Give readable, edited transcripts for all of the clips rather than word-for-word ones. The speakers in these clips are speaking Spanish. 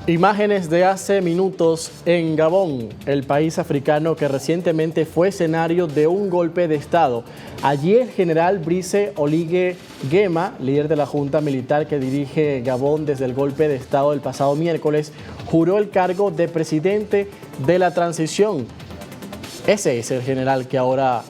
Imágenes de hace minutos en Gabón, el país africano que recientemente fue escenario de un golpe de Estado. Allí el general Brice Oligui Nguema, líder de la junta militar que dirige Gabón desde el golpe de Estado del pasado miércoles, juró el cargo de presidente de la transición. Ese es el general que ahora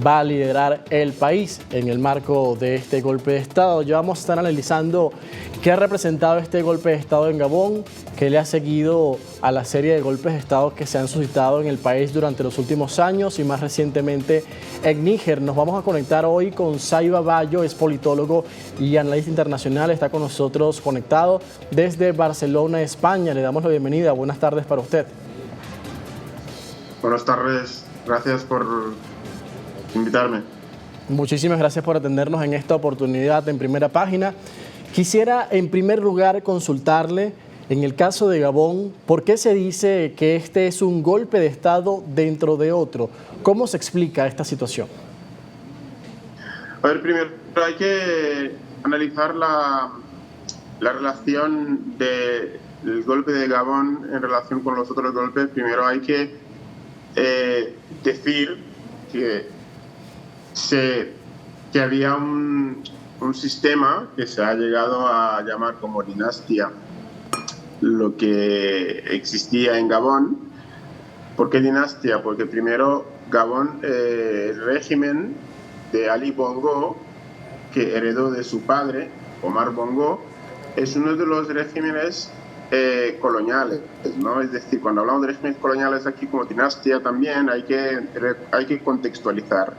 va a liderar el país en el marco de este golpe de Estado. Ya vamos a estar analizando qué ha representado este golpe de Estado en Gabón, qué le ha seguido a la serie de golpes de Estado que se han suscitado en el país durante los últimos años y más recientemente en Níger. Nos vamos a conectar hoy con Saiba Bayo, es politólogo y analista internacional. Está con nosotros conectado desde Barcelona, España. Le damos la bienvenida. Buenas tardes para usted. Buenas tardes. Gracias por invitarme. Muchísimas gracias por atendernos en esta oportunidad en Primera Página. Quisiera en primer lugar consultarle, en el caso de Gabón, ¿por qué se dice que este es un golpe de Estado dentro de otro? ¿Cómo se explica esta situación? A ver, primero hay que analizar la relación del golpe de Gabón en relación con los otros golpes. Primero hay que decir que había un sistema que se ha llegado a llamar como dinastía, lo que existía en Gabón. ¿Por qué dinastía? Porque primero Gabón, el régimen de Ali Bongo, que heredó de su padre, Omar Bongo, es uno de los regímenes coloniales, ¿no? Es decir, cuando hablamos de regímenes coloniales aquí como dinastía también hay que contextualizar,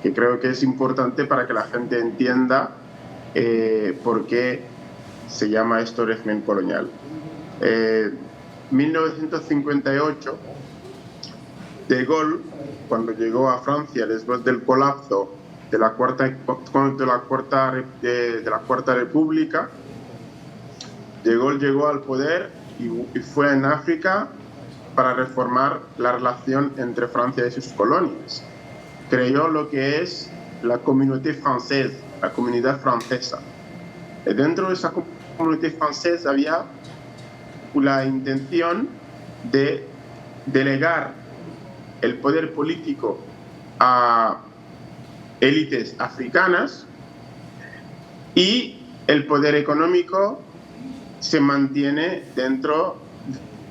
que creo que es importante para que la gente entienda por qué se llama esto régimen colonial. 1958, De Gaulle, cuando llegó a Francia después del colapso de la Cuarta República, De Gaulle llegó al poder y fue en África para reformar la relación entre Francia y sus colonias. Creó lo que es la Communauté Française, la comunidad francesa. Y dentro de esa Communauté Française había la intención de delegar el poder político a élites africanas y el poder económico se mantiene dentro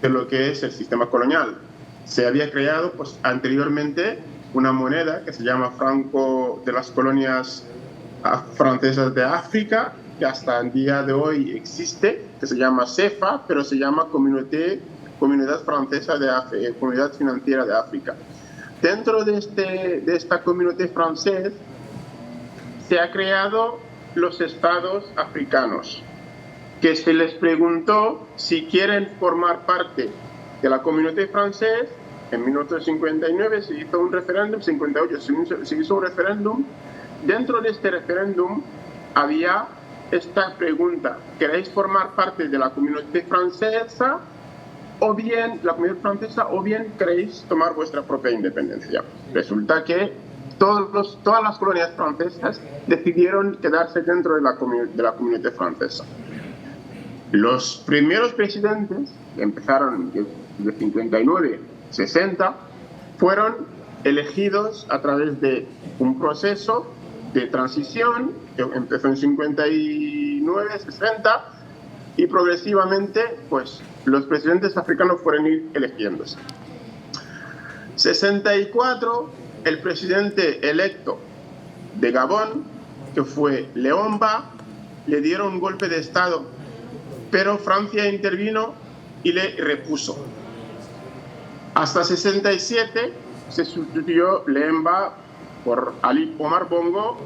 de lo que es el sistema colonial. Se había creado anteriormente una moneda que se llama franco de las colonias francesas de África, que hasta el día de hoy existe, que se llama CFA, pero se llama Comunidad Francesa de África, Comunidad Financiera de África. Dentro de esta Communauté Française se ha creado los estados africanos, que se les preguntó si quieren formar parte de la Communauté Française. En 1959 se hizo un referéndum, 58 se hizo un referéndum. Dentro de este referéndum había esta pregunta: ¿queréis formar parte de la Communauté Francesa o bien queréis tomar vuestra propia independencia? Resulta que todas las colonias francesas decidieron quedarse dentro de la Communauté Francesa. Los primeros presidentes, que empezaron de 59, 60, fueron elegidos a través de un proceso de transición que empezó en 59, 60 y progresivamente pues los presidentes africanos fueron eligiéndose. 64, el presidente electo de Gabón, que fue Léomba, le dieron un golpe de Estado, pero Francia intervino y le repuso. Hasta 67 se sustituyó Léomba por Ali Omar Bongo,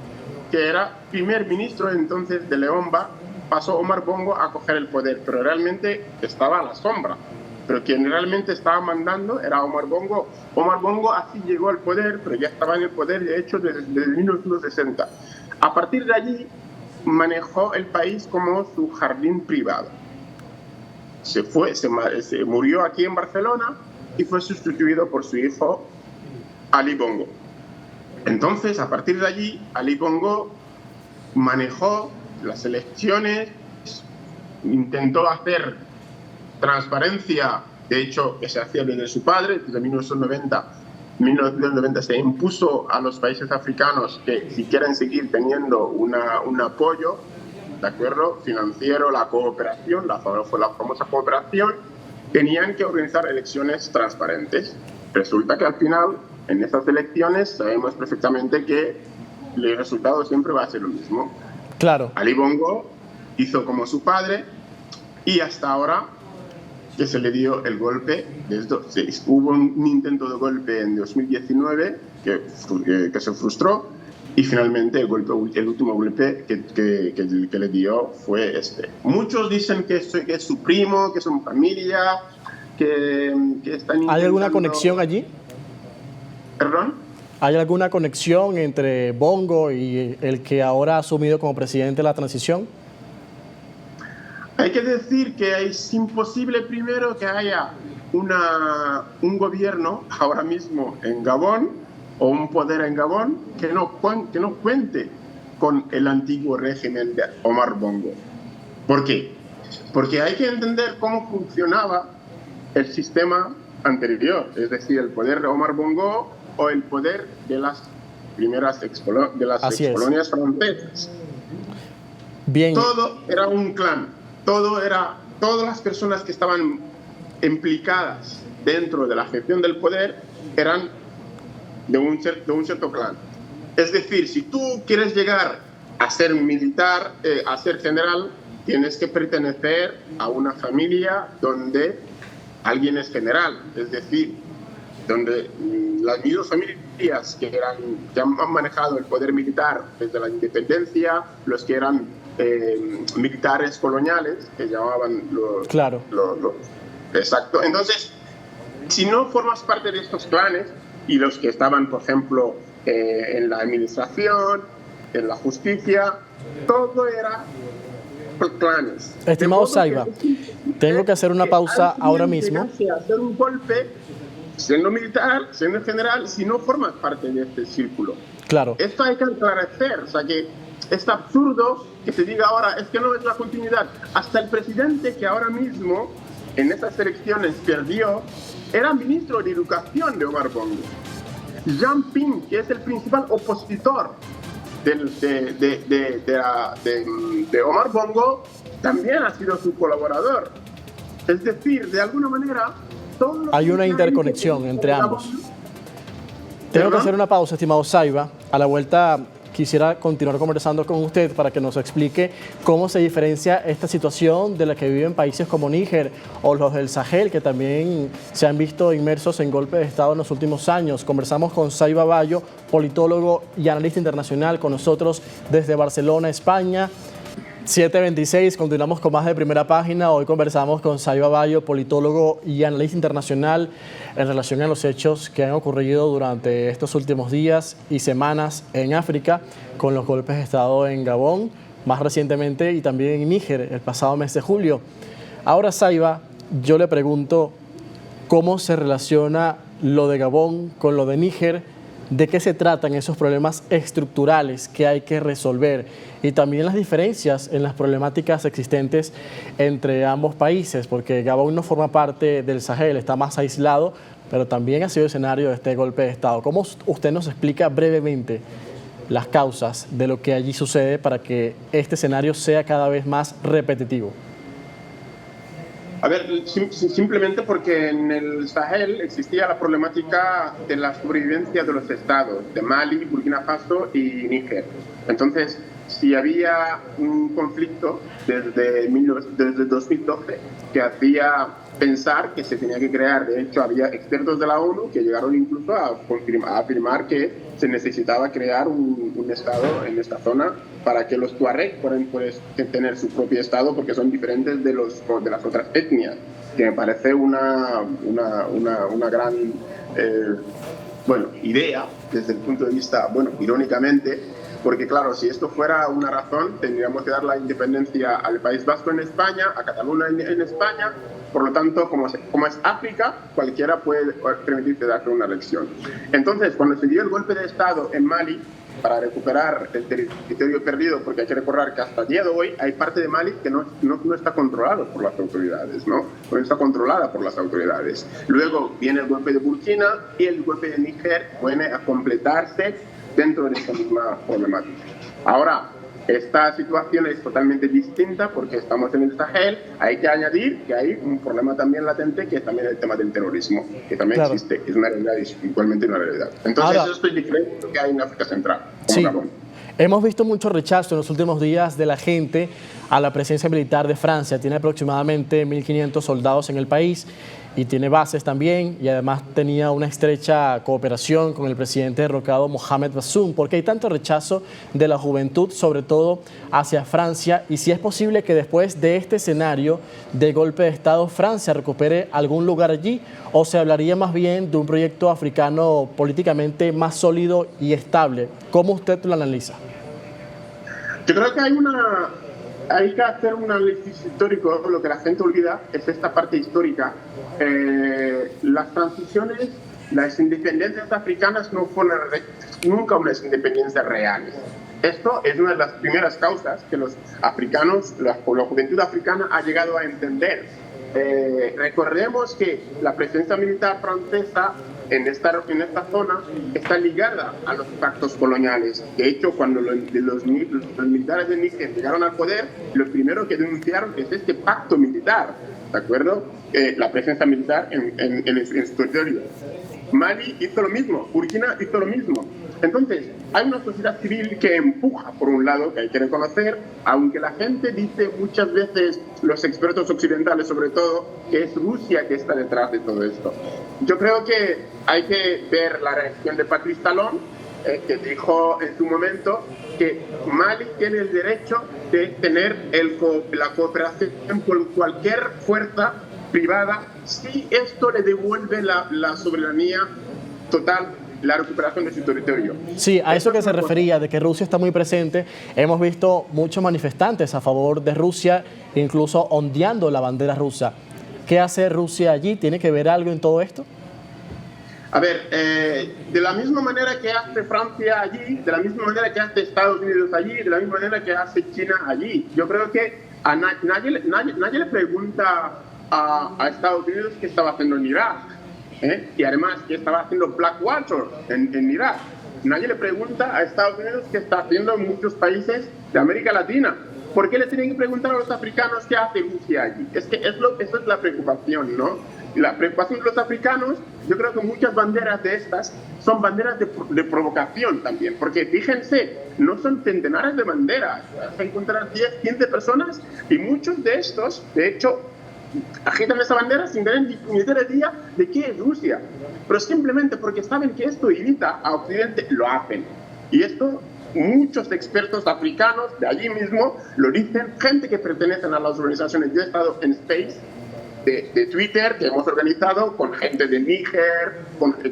que era primer ministro entonces de Léomba. Pasó Omar Bongo a coger el poder, pero realmente estaba a la sombra. Pero quien realmente estaba mandando era Omar Bongo. Omar Bongo así llegó al poder, pero ya estaba en el poder, de hecho, desde 1960. A partir de allí, manejó el país como su jardín privado. Se murió aquí en Barcelona y fue sustituido por su hijo Ali Bongo. Entonces, a partir de allí, Ali Bongo manejó las elecciones, intentó hacer transparencia, de hecho, que se hacía desde su padre, desde 1990 se impuso a los países africanos que si quieren seguir teniendo un apoyo, ¿de acuerdo?, financiero, la cooperación, la famosa cooperación, tenían que organizar elecciones transparentes. Resulta que al final, en estas elecciones, sabemos perfectamente que el resultado siempre va a ser lo mismo. Claro. Ali Bongo hizo como su padre y hasta ahora que se le dio el golpe, hubo un intento de golpe en 2019 que se frustró y finalmente el último golpe que le dio fue este. Muchos dicen que es su primo, que son familia, que están intentando... ¿Hay alguna conexión allí? ¿Perdón? ¿Hay alguna conexión entre Bongo y el que ahora ha asumido como presidente de la transición? Hay que decir que es imposible primero que haya un gobierno ahora mismo en Gabón o un poder en Gabón que no cuente con el antiguo régimen de Omar Bongo. ¿Por qué? Porque hay que entender cómo funcionaba el sistema anterior, es decir, el poder de Omar Bongo o el poder de las primeras excolonias francesas. Bien. Todo era un clan, todas las personas que estaban implicadas dentro de la gestión del poder eran de un cierto clan. Es decir, si tú quieres llegar a ser militar, a ser general, tienes que pertenecer a una familia donde alguien es general, es decir, donde las mismas familias que han manejado el poder militar desde la independencia, los que eran militares coloniales, que llamaban claro. Exacto. Entonces, si no formas parte de estos clanes y los que estaban, por ejemplo, en la administración, en la justicia, todo era clanes. Estimado Saiba, tengo que hacer una pausa ahora mismo. Hacer un golpe, siendo militar, siendo general, si no formas parte de este círculo. Claro. Esto hay que aclarecer, o sea que es absurdo que se diga ahora, es que no es la continuidad. Hasta el presidente que ahora mismo en estas elecciones perdió, era ministro de Educación de Omar Bongo. Jean Ping, que es el principal opositor de Omar Bongo, también ha sido su colaborador. Es decir, de alguna manera... Hay una interconexión entre ambos. Tengo que hacer una pausa, estimado Saiba. A la vuelta quisiera continuar conversando con usted para que nos explique cómo se diferencia esta situación de la que viven países como Níger o los del Sahel, que también se han visto inmersos en golpes de Estado en los últimos años. Conversamos con Saiba Bayo, politólogo y analista internacional, con nosotros desde Barcelona, España. 7:26, continuamos con más de Primera Página. Hoy conversamos con Saiba Bayo, politólogo y analista internacional, en relación a los hechos que han ocurrido durante estos últimos días y semanas en África, con los golpes de Estado en Gabón, más recientemente, y también en Níger, el pasado mes de julio. Ahora, Saiba, yo le pregunto, ¿cómo se relaciona lo de Gabón con lo de Níger? ¿De qué se tratan esos problemas estructurales que hay que resolver? Y también las diferencias en las problemáticas existentes entre ambos países, porque Gabón no forma parte del Sahel, está más aislado, pero también ha sido escenario de este golpe de Estado. ¿Cómo usted nos explica brevemente las causas de lo que allí sucede para que este escenario sea cada vez más repetitivo? A ver, simplemente porque en el Sahel existía la problemática de la sobrevivencia de los estados, de Mali, Burkina Faso y Níger. Entonces, si había un conflicto desde 2012 que hacía pensar que se tenía que crear, de hecho había expertos de la ONU que llegaron incluso a afirmar que se necesitaba crear un estado en esta zona para que los tuareg puedan tener su propio estado, porque son diferentes de las otras etnias, que me parece una gran idea desde el punto de vista, irónicamente, porque claro, si esto fuera una razón, tendríamos que dar la independencia al País Vasco en España, a Cataluña en España. Por lo tanto, como es África, cualquiera puede permitirse darle una elección. Entonces, cuando se dio el golpe de Estado en Mali, para recuperar el territorio perdido, porque hay que recordar que hasta el día de hoy hay parte de Mali que no está controlado por las autoridades, ¿no? No está controlada por las autoridades. Luego viene el golpe de Burkina y el golpe de Níger viene a completarse dentro de esta misma problemática. Ahora, esta situación es totalmente distinta porque estamos en el Sahel. Hay que añadir que hay un problema también latente, que es también el tema del terrorismo, que también existe, es una realidad, es igualmente una realidad. Entonces, eso estoy diferente que hay en África Central, como Gabón. Hemos visto mucho rechazo en los últimos días de la gente a la presencia militar de Francia. Tiene aproximadamente 1.500 soldados en el país y tiene bases también, y además tenía una estrecha cooperación con el presidente derrocado Mohamed Bazoum. ¿Por qué hay tanto rechazo de la juventud, sobre todo hacia Francia? Y si es posible que después de este escenario de golpe de Estado, Francia recupere algún lugar allí, o se hablaría más bien de un proyecto africano políticamente más sólido y estable. ¿Cómo usted lo analiza? Yo creo que hay que hacer un análisis histórico. Lo que la gente olvida es esta parte histórica. Las transiciones, las independencias africanas no fueron nunca unas independencias reales. Esto es una de las primeras causas que los africanos, la juventud africana ha llegado a entender. Recordemos que la presencia militar francesa en esta zona está ligada a los pactos coloniales. De hecho, cuando los militares de Níger llegaron al poder, lo primero que denunciaron es este pacto militar, ¿de acuerdo? La presencia militar en su territorio. Mali hizo lo mismo, Burkina hizo lo mismo. Entonces, hay una sociedad civil que empuja, por un lado, que hay que reconocer, aunque la gente dice muchas veces, los expertos occidentales sobre todo, que es Rusia que está detrás de todo esto. Yo creo que hay que ver la reacción de Patrice Talon, que dijo en su momento que Mali tiene el derecho de tener la cooperación con cualquier fuerza privada si esto le devuelve la soberanía total, la recuperación de su territorio. Sí, a eso que se refería, de que Rusia está muy presente. Hemos visto muchos manifestantes a favor de Rusia, incluso ondeando la bandera rusa. ¿Qué hace Rusia allí? ¿Tiene que ver algo en todo esto? A ver, de la misma manera que hace Francia allí, de la misma manera que hace Estados Unidos allí, de la misma manera que hace China allí. Yo creo que a nadie le pregunta a Estados Unidos qué estaba haciendo en Irak, y además qué estaba haciendo Blackwater en Irak. Nadie le pregunta a Estados Unidos qué está haciendo en muchos países de América Latina. ¿Por qué le tienen que preguntar a los africanos qué hace Rusia allí? Es que eso es la preocupación, ¿no? La preocupación de los africanos, yo creo que muchas banderas de estas son banderas de provocación también, porque fíjense, no son centenares de banderas, vas a encontrar 10, 15 personas y muchos de estos, de hecho, agitan esa bandera sin tener ni idea de qué es Rusia, pero simplemente porque saben que esto irrita a Occidente, lo hacen. Y esto muchos expertos africanos de allí mismo lo dicen, gente que pertenecen a las organizaciones de Estado en Space, de Twitter, que hemos organizado con gente de Níger,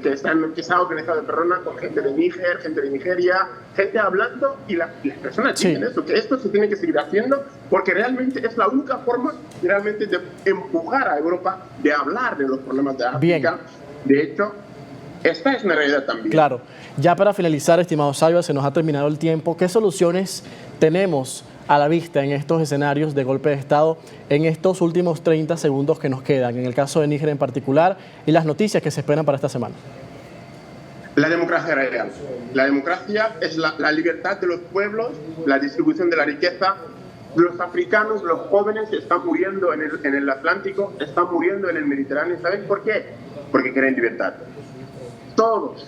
que se ha organizado con gente de Níger, gente de Nigeria, gente hablando, y las personas dicen eso, que esto se tiene que seguir haciendo porque realmente es la única forma realmente de empujar a Europa, de hablar de los problemas de África. Bien. De hecho, esta es una realidad también. Claro. Ya para finalizar, estimado Salva, se nos ha terminado el tiempo. ¿Qué soluciones tenemos a la vista en estos escenarios de golpe de Estado en estos últimos 30 segundos que nos quedan, en el caso de Níger en particular, y las noticias que se esperan para esta semana? La democracia real. La democracia es la libertad de los pueblos, la distribución de la riqueza. Los africanos, los jóvenes están muriendo en el Atlántico, están muriendo en el Mediterráneo. ¿Saben por qué? Porque quieren libertad. Todos.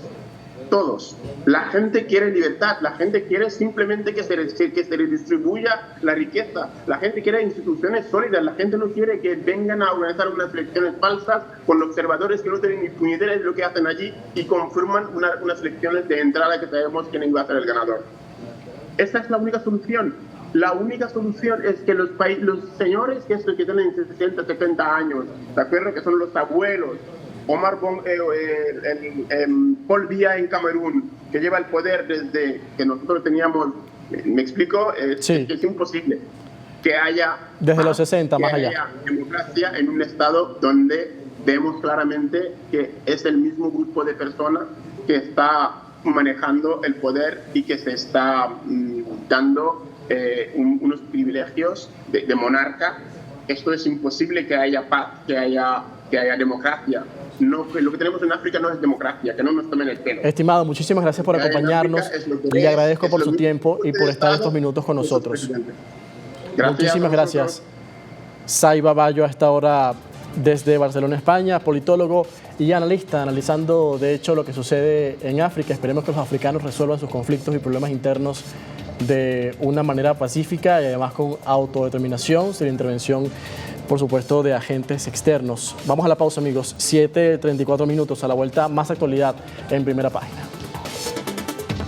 La gente quiere libertad, la gente quiere simplemente que se redistribuya la riqueza, la gente quiere instituciones sólidas, la gente no quiere que vengan a organizar unas elecciones falsas con observadores que no tienen ni puñetera de lo que hacen allí y confirman unas elecciones de entrada que sabemos quién iba a ser el ganador. Esa es la única solución. La única solución es que los señores que tienen 60, 70 años, ¿de acuerdo? Que son los abuelos, Paul Biya en Camerún, que lleva el poder desde que nosotros teníamos, me explico, es imposible que haya desde los 60 más allá haya democracia en un estado donde vemos claramente que es el mismo grupo de personas que está manejando el poder y que se está dando unos privilegios de monarca. Esto es imposible que haya paz, que haya democracia. No, lo que tenemos en África no es democracia, que no nos tomen el pelo. Estimado, muchísimas gracias por acompañarnos. Le agradezco por su tiempo y por estar estos minutos con nosotros. Muchísimas gracias. Saiba Bayo a esta hora desde Barcelona, España, politólogo y analista, analizando de hecho lo que sucede en África. Esperemos que los africanos resuelvan sus conflictos y problemas internos de una manera pacífica y además con autodeterminación, sin intervención, por supuesto, de agentes externos. Vamos a la pausa, amigos. 7:34 minutos. A la vuelta, más actualidad en Primera Página.